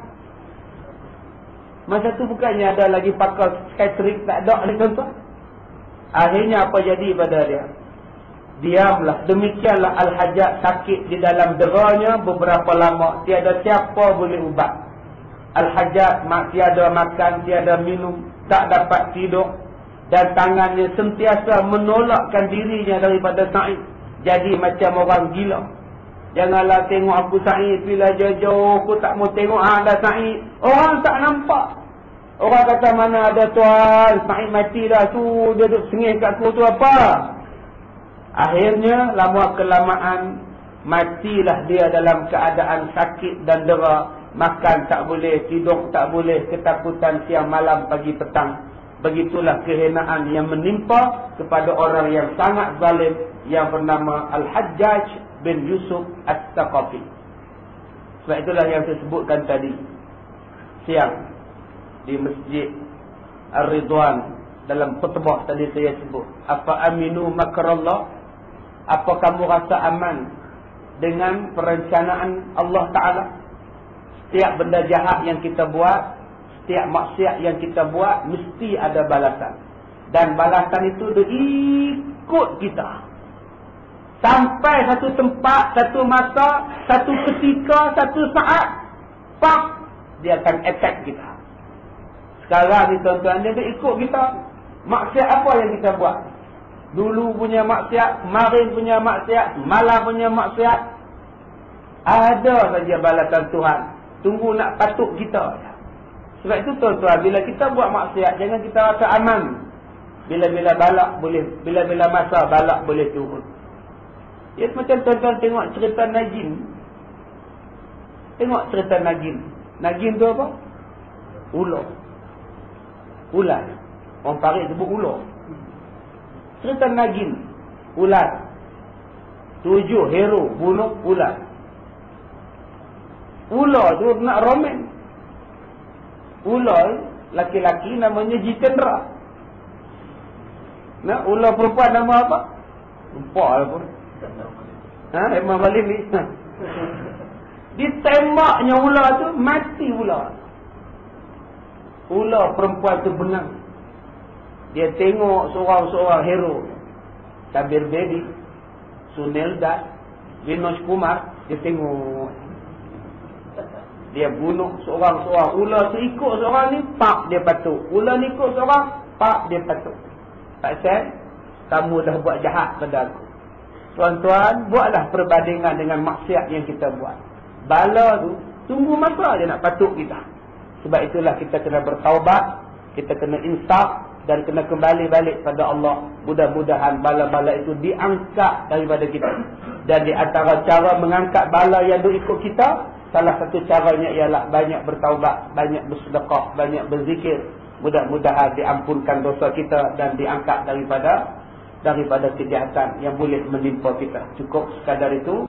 Masa tu bukannya ada lagi pakar skatrik, tak ada ni tuan-tuan. Akhirnya apa jadi pada dia? Diamlah. Demikianlah Al-Hajjaj sakit di dalam deranya beberapa lama. Tiada siapa boleh ubat. Al-Hajjaj tiada makan, tiada minum, tak dapat tidur. Dan tangannya sentiasa menolakkan dirinya daripada Sa'id. Jadi macam orang gila. Janganlah tengok aku Sa'id, bila jauh aku tak mau tengok anda Sa'id. Orang tak nampak. Orang kata mana ada tuan, Sa'id mati dah tu, dia duduk sengih kat aku tu apa. Akhirnya lama kelamaan matilah dia dalam keadaan sakit dan dera. Makan tak boleh, tidur tak boleh, ketakutan siang malam pagi petang. Begitulah kehinaan yang menimpa kepada orang yang sangat zalim yang bernama Al-Hajjaj bin Yusuf As-Saqafi. Sebab itulah yang saya sebutkan tadi siang di Masjid Ar-Ridwan dalam khutbah tadi saya sebut. Apa aminu makrallah? Apa kamu rasa aman dengan perencanaan Allah Ta'ala? Setiap benda jahat yang kita buat, setiap maksiat yang kita buat, mesti ada balasan. Dan balasan itu ikut kita. Sampai satu tempat, satu masa, satu ketika, satu saat, pak, dia akan attack kita. Sekarang ni tuan-tuan, dia ikut kita. Maksiat apa yang kita buat? Dulu punya maksiat, kemarin punya maksiat, malam punya maksiat. Ada saja balasan Tuhan. Tunggu nak patuk kita. Sebab itu tuan-tuan, bila kita buat maksiat, jangan kita rasa aman. Bila-bila balak boleh, bila-bila masa balak boleh turun. Ya macam tuan-tuan tengok cerita Najin. Tengok cerita Najin. Najin tu apa? Ular. Ular. Orang Paris sebut ular. Cerita Najin. Ular. 7 hero bunuh ular. Ular tu nak roman. Ular laki-laki namanya Jitendra. Nah, ular perempuan nama apa? Lupa lah pun. Imam Malik ni. Ditembaknya ular tu, mati ular. Ular perempuan tu benang. Dia tengok seorang-seorang hero. Kabir Bedi, Sunil Das, Vinod Kumar. Dia tengok. Dia bunuh seorang-seorang. Ular tu ikut seorang ni, pak dia patuk. Ular ni ikut seorang, pak dia patuk. Pasal kamu dah buat jahat pada aku. Tuan-tuan, buatlah perbandingan dengan maksiat yang kita buat. Bala tu, tunggu masa dia nak patuk kita. Sebab itulah kita kena bertaubat, kita kena insaf dan kena kembali balik pada Allah. Mudah-mudahan bala-bala itu diangkat daripada kita. Dan di antara cara mengangkat bala yang ikut kita, salah satu caranya ialah banyak bertaubat, banyak bersedekah, banyak berzikir. Mudah-mudahan diampunkan dosa kita dan diangkat daripada kejahatan yang boleh menimpa kita. Cukup sekadar itu.